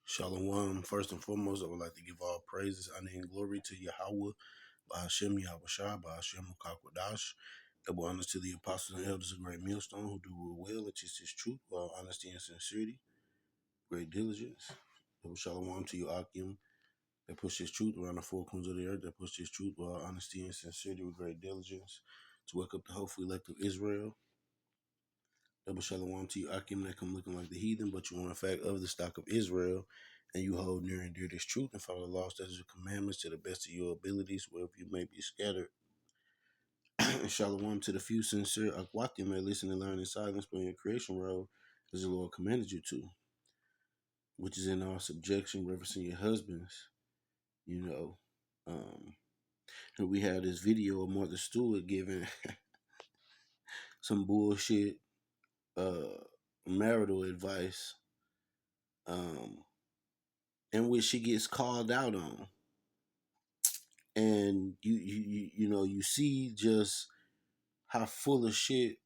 Shalom. First and foremost, I would like to give all praises, honor, and glory to Yahweh, Bahashem Yahweh Shah, Bahashem Mukakwadash. Double honors to the apostles and elders of Great Millstone who do rule well and teach his truth with all honesty and sincerity, great diligence. Double shalom to you, Akim, that push his truth around the four corners of the earth, that push his truth with all honesty and sincerity with great diligence. To wake up the hopeful elect of Israel. Double shalom to you, Akim, that come looking like the heathen, but you are in fact of the stock of Israel, and you hold near and dear this truth and follow the law, statutes, and commandments to the best of your abilities, wherever you may be scattered. And shalom to the few sincere Akwatim that listen and learn in silence, playing your creation role as the Lord commanded you to, which is in all subjection, referencing your husbands. And we had this video of Mother Stewart giving some bullshit marital advice, in which she gets called out on, and you see just how full of shit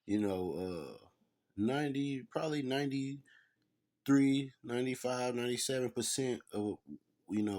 90, probably 93, 95, 97% of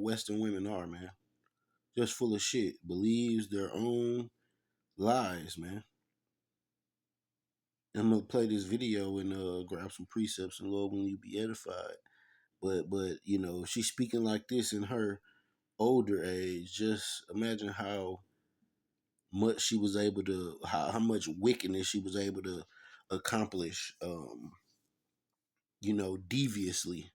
Western women are, man, just full of shit, believes their own lies, man. I'm gonna play this video and grab some precepts, and Lord, when you be edified. But she's speaking like this in her older age. Just imagine how much she was able to, how much wickedness she was able to accomplish, deviously.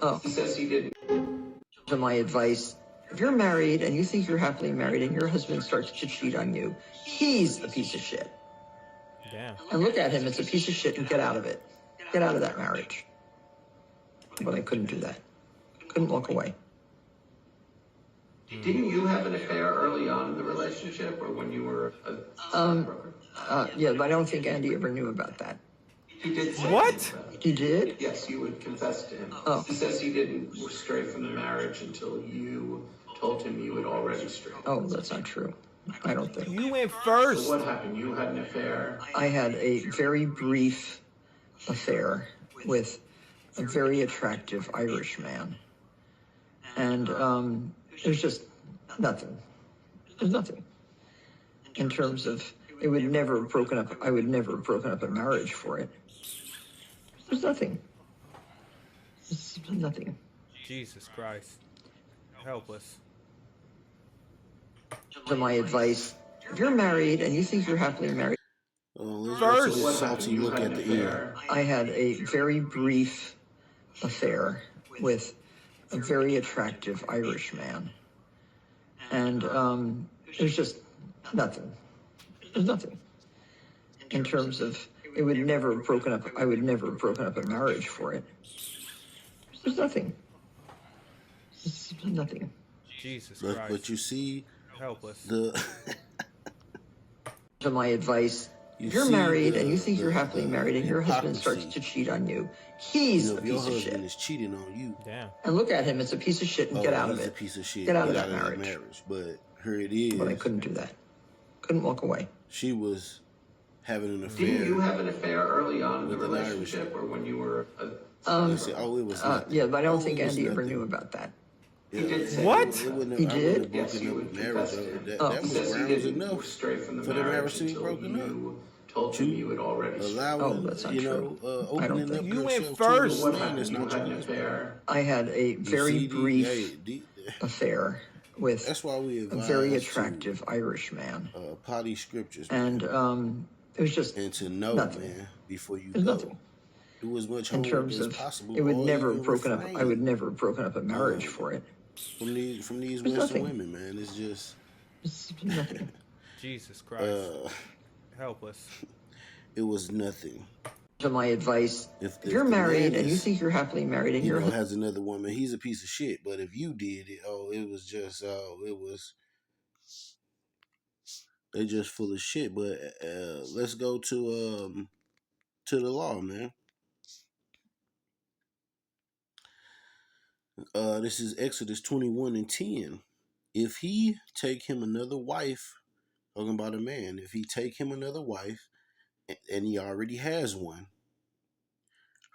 Oh. He says he didn't. To my advice, if you're married and you think you're happily married and your husband starts to cheat on you, he's the piece of shit. Damn. And look at him, it's a piece of shit, and get out of it. Get out of that marriage. But I couldn't do that. Couldn't walk away. Didn't you have an affair early on in the relationship, or when you were yeah, but I don't think Andy ever knew about that. He did say What? He did? Yes, you would confess to him. Oh. He says he didn't stray from the marriage until you told him you had already strayed. Oh, that's not true. I don't think. You went first. So what happened? You had an affair? I had a very brief affair with a very attractive Irish man. And there's just nothing. There's nothing. In terms of, I would never have broken up a marriage for it. There's nothing. There's nothing. Jesus Christ. Help us. To my advice, if you're married and you think you're happily married. Let's First. go to the salty look at the end. I had a very brief affair with a very attractive Irish man. And there's just nothing. There's nothing. In terms of, I would never have broken up a marriage for it. There's nothing. There's nothing. Jesus Christ. But you see, help us. To my advice, if you're married and you think you're happily married and your husband starts to cheat on you, he's the piece of shit. Your husband is cheating on you. Damn. And look at him, it's a piece of shit, and get out of He's it. a piece of shit. Get out of that marriage. But here it is. But I couldn't do that. Couldn't walk away. She was having an affair. Didn't you have an affair early on in the with an relationship, or when you were They say, it was nothing. Yeah, but I don't think it was Andy ever nothing. knew about that. He did say What? He did? Yes, you would confess to him. That He was says he grounds didn't enough stray from the for the marriage to be until broken up. you told him you had already strayed. Allowing, that's not true. I don't opening up think. You went yourself first. to What a man happened? that's You not had an your husband. affair? I had a very brief Hey, affair with that's why we a advise very attractive Irish man. potty scriptures, man, And it was just and to know, nothing. man, before you There's go. nothing. Do as much In homework terms as of, possible. I would or never even have broken up. refrain I would never have broken up a marriage for it. from these There's Western nothing. women, man. It's just There's nothing. Jesus Christ. Help us. it was nothing. To my advice, if you're the married man and you is, think you're happily married and you're has another woman, he's a piece of shit. But if you did it, they just full of shit. But let's go to the law, man. This is Exodus 21:10. If he take him another wife, talking about a man, if he take him another wife, and he already has one,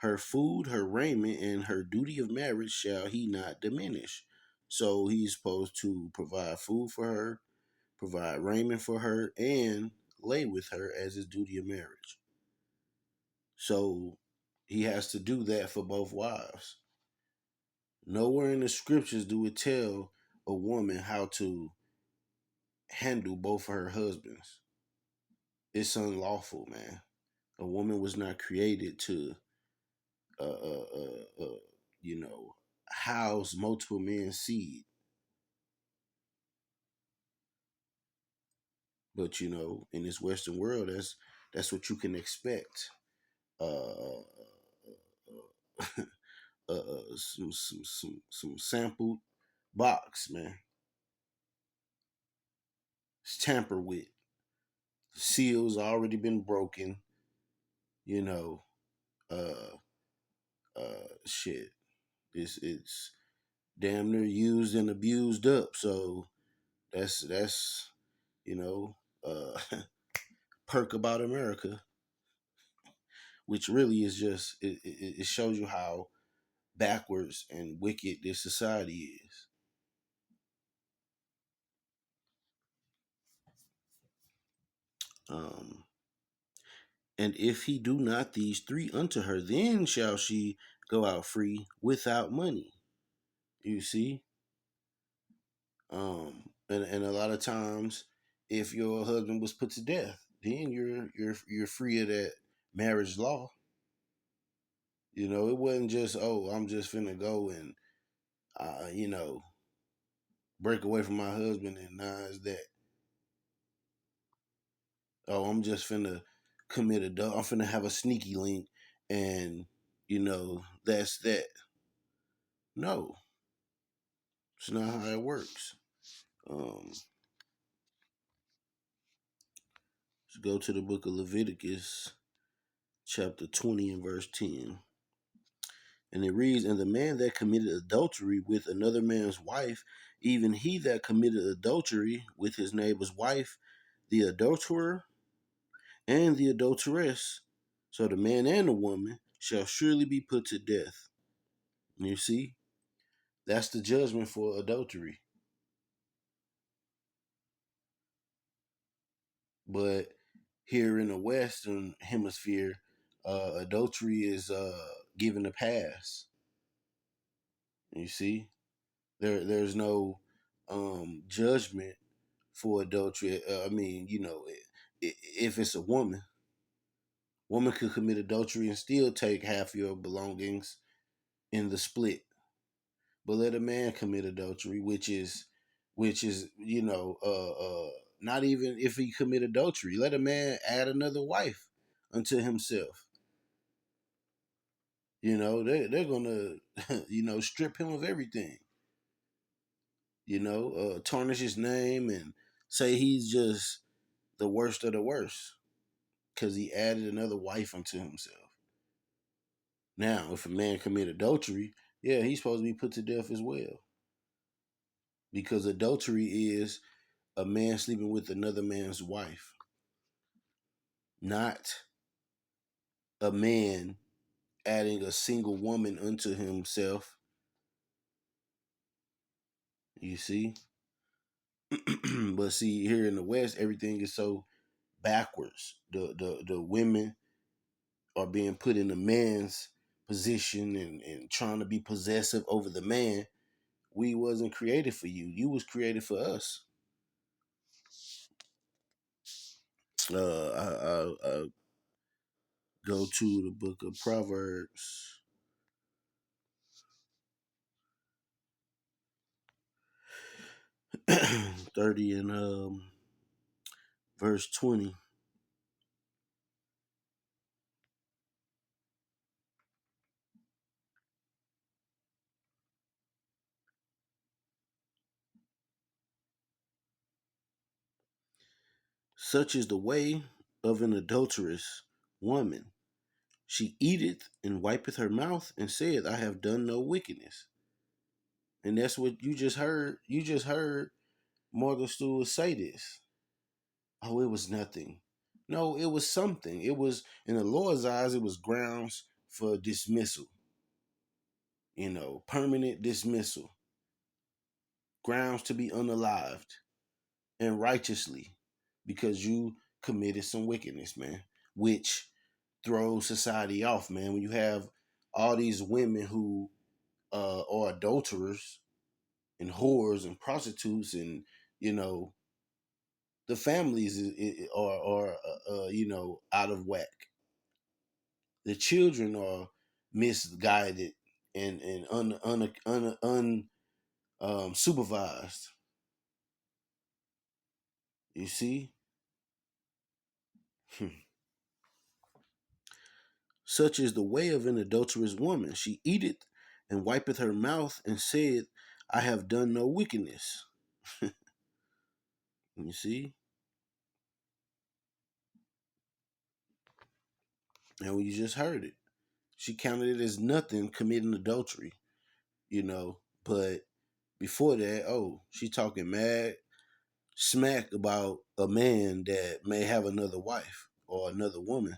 Her food, her raiment, and her duty of marriage shall he not diminish. So he's supposed to provide food for her, provide raiment for her, and lay with her as his duty of marriage. So he has to do that for both wives. Nowhere in the scriptures do it tell a woman how to handle both of her husbands. It's unlawful, man. A woman was not created to, uh, uh, uh, uh, you know, house multiple men's seed. But in this Western world, that's what you can expect. Uh, some sampled box, man. It's tampered with. The seals already been broken. You know, uh, shit. It's damn near used and abused up. So that's you know, uh, perk about America, which really is just it shows you how backwards and wicked this society is. Um, and if he do not these three unto her, then shall she go out free without money. You see, and a lot of times, if your husband was put to death, then you're free of that marriage law. It wasn't just, oh, I'm just finna go and break away from my husband, and now it's that, oh, I'm just finna commit I'm finna have a sneaky link, and that's that. No, it's not how it works. Let's go to the book of Leviticus, chapter 20 and verse 10. And it reads, and the man that committed adultery with another man's wife, even he that committed adultery with his neighbor's wife, the adulterer and the adulteress, so the man and the woman shall surely be put to death. You see, that's the judgment for adultery. But here in the Western hemisphere, adultery is given a pass. You see, there's no judgment for adultery. I mean, if it's a woman could commit adultery and still take half your belongings in the split. But let a man commit adultery, which is not even if he commit adultery. Let a man add another wife unto himself. They're gonna strip him of everything. Tarnish his name and say he's just the worst of the worst because he added another wife unto himself. Now, if a man commit adultery, yeah, he's supposed to be put to death as well. Because adultery is a man sleeping with another man's wife, not a man adding a single woman unto himself. You see? But see, here in the West, everything is so backwards. The women are being put in the man's position and trying to be possessive over the man. We wasn't created for you. You was created for us. I go to the book of Proverbs. 30 and verse 20. Such is the way of an adulterous woman. She eateth and wipeth her mouth and saith, I have done no wickedness. And that's what you just heard. You just heard Morgan Stewart say this. Oh, it was nothing. No, it was something. It was, in the Lord's eyes, it was grounds for dismissal, permanent dismissal, grounds to be unalived, and righteously, because you committed some wickedness, man, which throws society off, man. When you have all these women who are adulterers and whores and prostitutes, and you know the families are out of whack. The children are misguided and supervised. You see, such is the way of an adulterous woman. She eateth and wipeth her mouth and said, I have done no wickedness. You see, and you just heard it. She counted it as nothing committing adultery, but before that, she talking mad smack about a man that may have another wife or another woman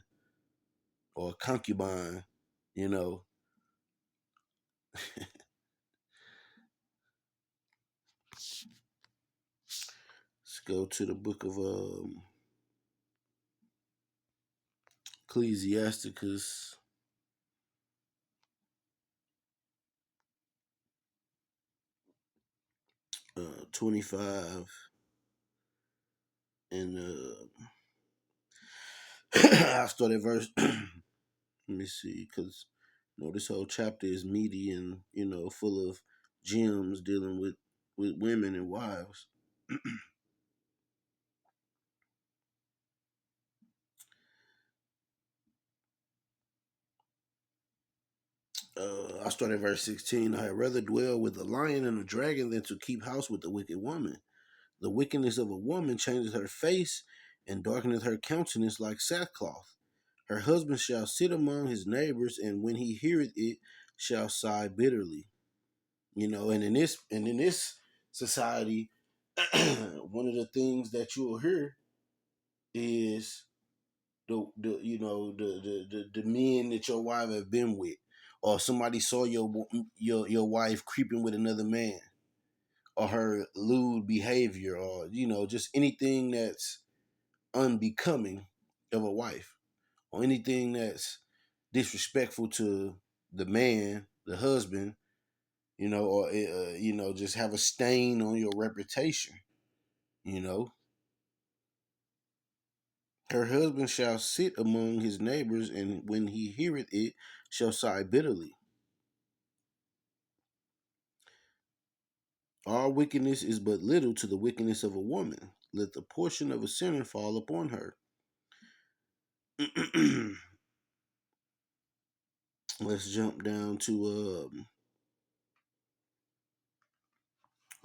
or a concubine, you know. Let's go to the book of Ecclesiasticus. 25 and I'll start at verse. Let me see, because this whole chapter is meaty and full of gems dealing with women and wives. I start at verse 16. I had rather dwell with a lion and a dragon than to keep house with the wicked woman. The wickedness of a woman changes her face and darkeneth her countenance like sackcloth. Her husband shall sit among his neighbors, and when he heareth it, shall sigh bitterly. And in this society, one of the things that you'll hear is the men that your wife have been with, or somebody saw your wife creeping with another man, or her lewd behavior, or just anything that's unbecoming of a wife, or anything that's disrespectful to the man, the husband, or just have a stain on your reputation. Her husband shall sit among his neighbors, and when he heareth it, shall sigh bitterly. All wickedness is but little to the wickedness of a woman. Let the portion of a sinner fall upon her. Let's jump down to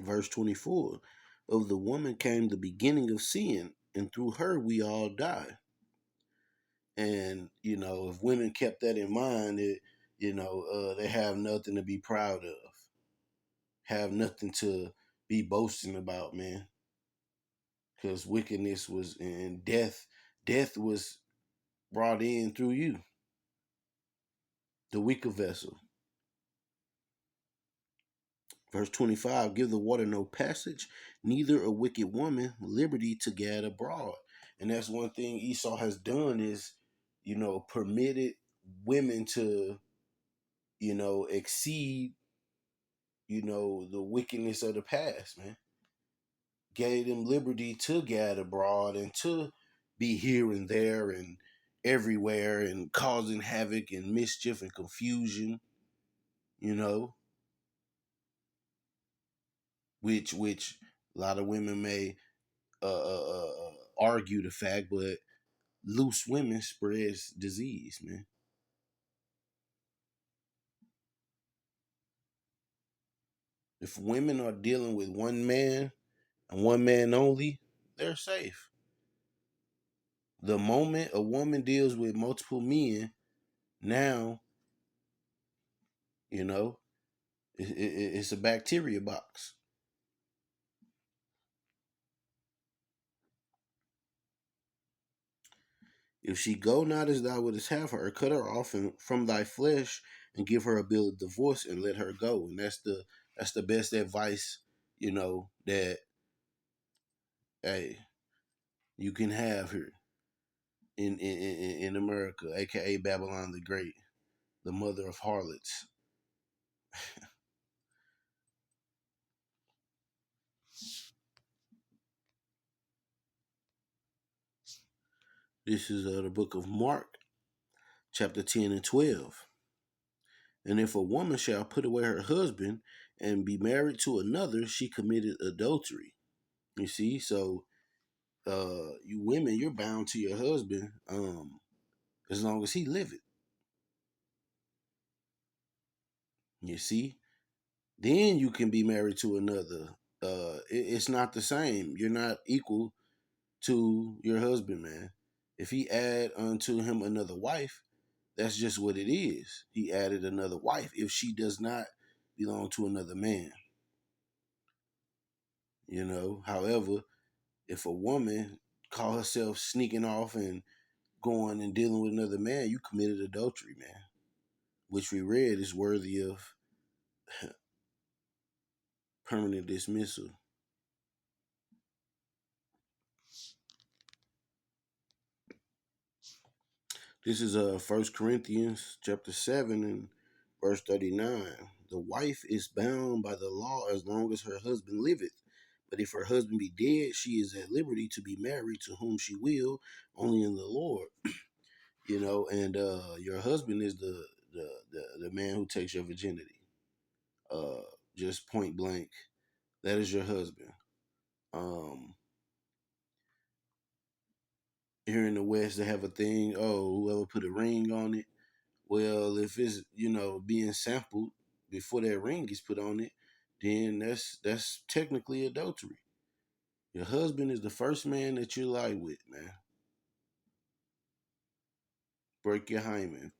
verse 24. Of the woman came the beginning of sin, and through her we all die. And, if women kept that in mind, they have nothing to be proud of, have nothing to be boasting about, man. Because wickedness was, and death was brought in through you, the weaker vessel. Verse 25, give the water no passage, neither a wicked woman liberty to gad abroad. And that's one thing Esau has done is, permitted women to, exceed, the wickedness of the past, man. Gave them liberty to gad abroad and to be here and there and everywhere and causing havoc and mischief and confusion, which a lot of women may argue the fact, but loose women spreads disease, man. If women are dealing with one man and one man only, they're safe. The moment a woman deals with multiple men, now, it's a bacteria box. If she go not as thou wouldest have her, cut her off from thy flesh and give her a bill of divorce and let her go. And that's the best advice, that hey, you can have here in America, aka Babylon the Great, the mother of harlots. This is the book of Mark, chapter 10 and 12. And if a woman shall put away her husband and be married to another, she committed adultery. You see, so you women, you're bound to your husband, as long as he liveth. You see, then you can be married to another. It's not the same. You're not equal to your husband, man. If he add unto him another wife, that's just what it is. He added another wife if she does not belong to another man. However, if a woman call herself sneaking off and going and dealing with another man, you committed adultery, man. Which we read is worthy of permanent dismissal. This is 1 Corinthians chapter 7 and verse 39. The wife is bound by the law as long as her husband liveth. But if her husband be dead, she is at liberty to be married to whom she will, only in the Lord. And your husband is the man who takes your virginity. Just point blank. That is your husband. Here in the West, they have a thing, whoever put a ring on it. Well, if it's, being sampled before that ring is put on it, then that's technically adultery. Your husband is the first man that you lie with, man. Break your hymen.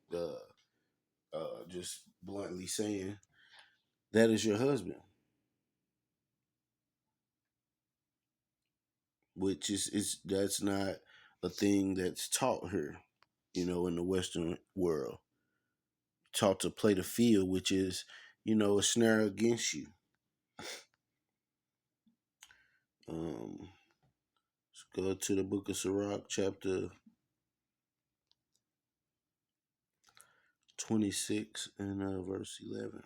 Just bluntly saying, that is your husband. Which is that's not a thing that's taught here, in the Western world. Taught to play the field, which is, a snare against you. Let's go to the book of Sirach, chapter 26 and verse 11.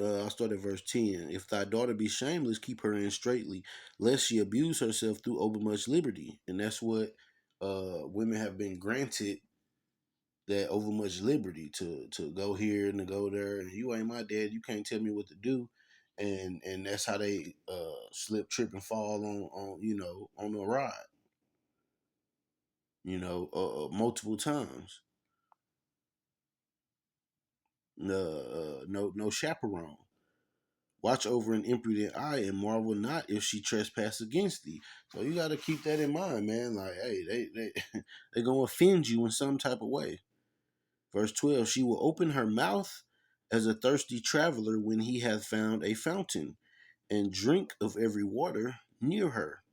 I'll start at verse 10. If thy daughter be shameless, keep her in straitly, lest she abuse herself through overmuch liberty. And that's what women have been granted, that overmuch liberty to go here and to go there. And you ain't my dad. You can't tell me what to do. And that's how they slip, trip, and fall on the ride. Multiple times. No chaperone. Watch over an impudent eye and marvel not if she trespass against thee. So you got to keep that in mind, man. Like, hey, they gonna offend you in some type of way. Verse 12: She will open her mouth as a thirsty traveler when he hath found a fountain, and drink of every water near her.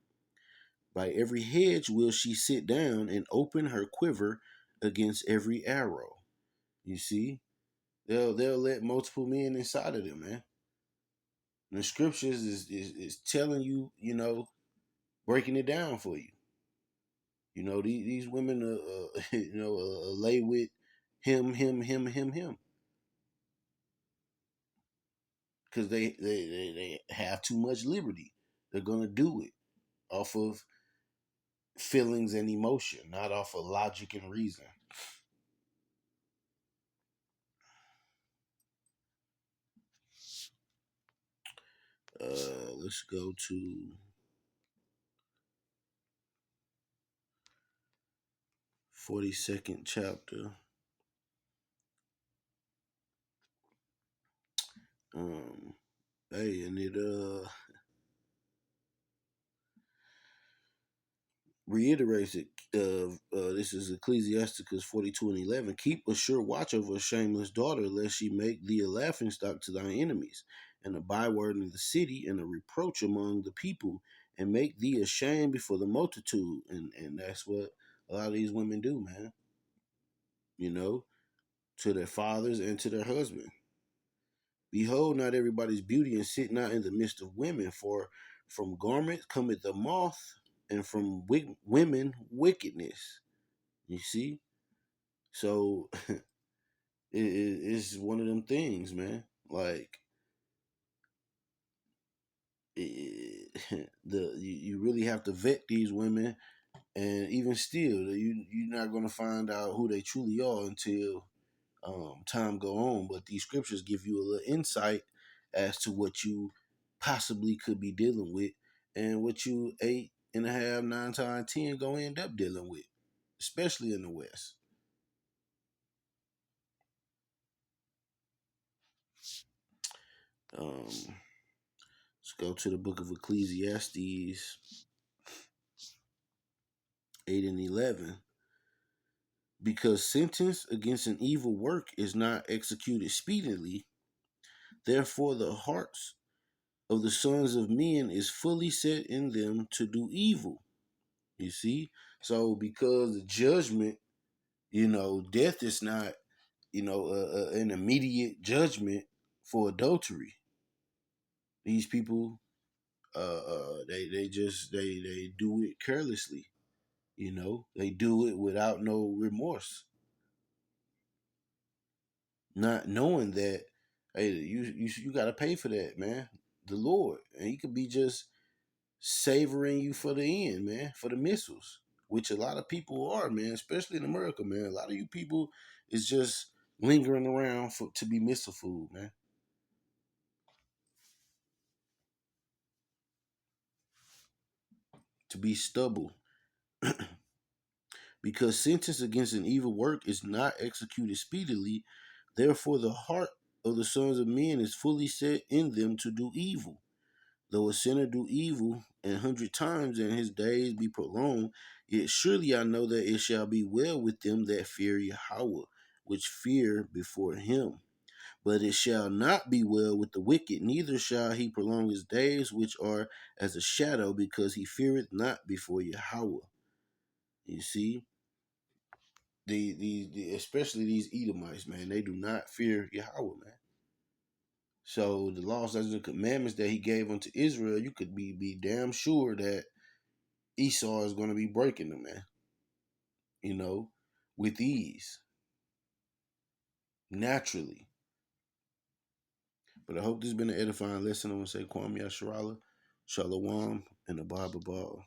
By every hedge will she sit down and open her quiver against every arrow. You see, they'll let multiple men inside of them, man. And the scriptures is telling you, breaking it down for you. These women, lay with him, because they have too much liberty. They're gonna do it off of feelings and emotion, not off of logic and reason. Let's go to 42nd chapter. And it reiterates it. This is Ecclesiasticus 42 and 11. Keep a sure watch over a shameless daughter, lest she make thee a laughing stock to thy enemies, and a byword in the city, and a reproach among the people, and make thee ashamed before the multitude. And that's what a lot of these women do, man. You know, to their fathers and to their husband. Behold, not everybody's beauty, and sit not in the midst of women, for from garments cometh the moth, and from women wickedness. You see? So it's one of them things, man. Like you really have to vet these women, and even still, you're not gonna find out who they truly are until time go on. But these scriptures give you a little insight as to what you possibly could be dealing with, and what you 8.5, 9 times 10 gonna end up dealing with, especially in the West. Let's go to the book of Ecclesiastes 8 and 11. Because sentence against an evil work is not executed speedily, therefore the hearts of the sons of men is fully set in them to do evil. You see? So because the judgment, death is not, an immediate judgment for adultery. These people, they do it carelessly. They do it without no remorse, not knowing that, hey, you got to pay for that, man. The Lord, and He could be just savoring you for the end, man, for the missiles, which a lot of people are, man, especially in America, man. A lot of you people is just lingering around to be missile food, man. To be stubble. Because sentence against an evil work is not executed speedily, therefore the heart of the sons of men is fully set in them to do evil. Though a sinner do evil 100 times and his days be prolonged, yet surely I know that it shall be well with them that fear Yahweh, which fear before him. But it shall not be well with the wicked, neither shall he prolong his days, which are as a shadow, because he feareth not before Yahweh. You see, especially these Edomites, man, they do not fear Yahweh, man. So the laws, statutes, and commandments that he gave unto Israel, you could be damn sure that Esau is going to be breaking them, man. With ease, naturally. But I hope this has been an edifying lesson. I want to say Kwame Yasharala, Shalom, and the Bible Ball.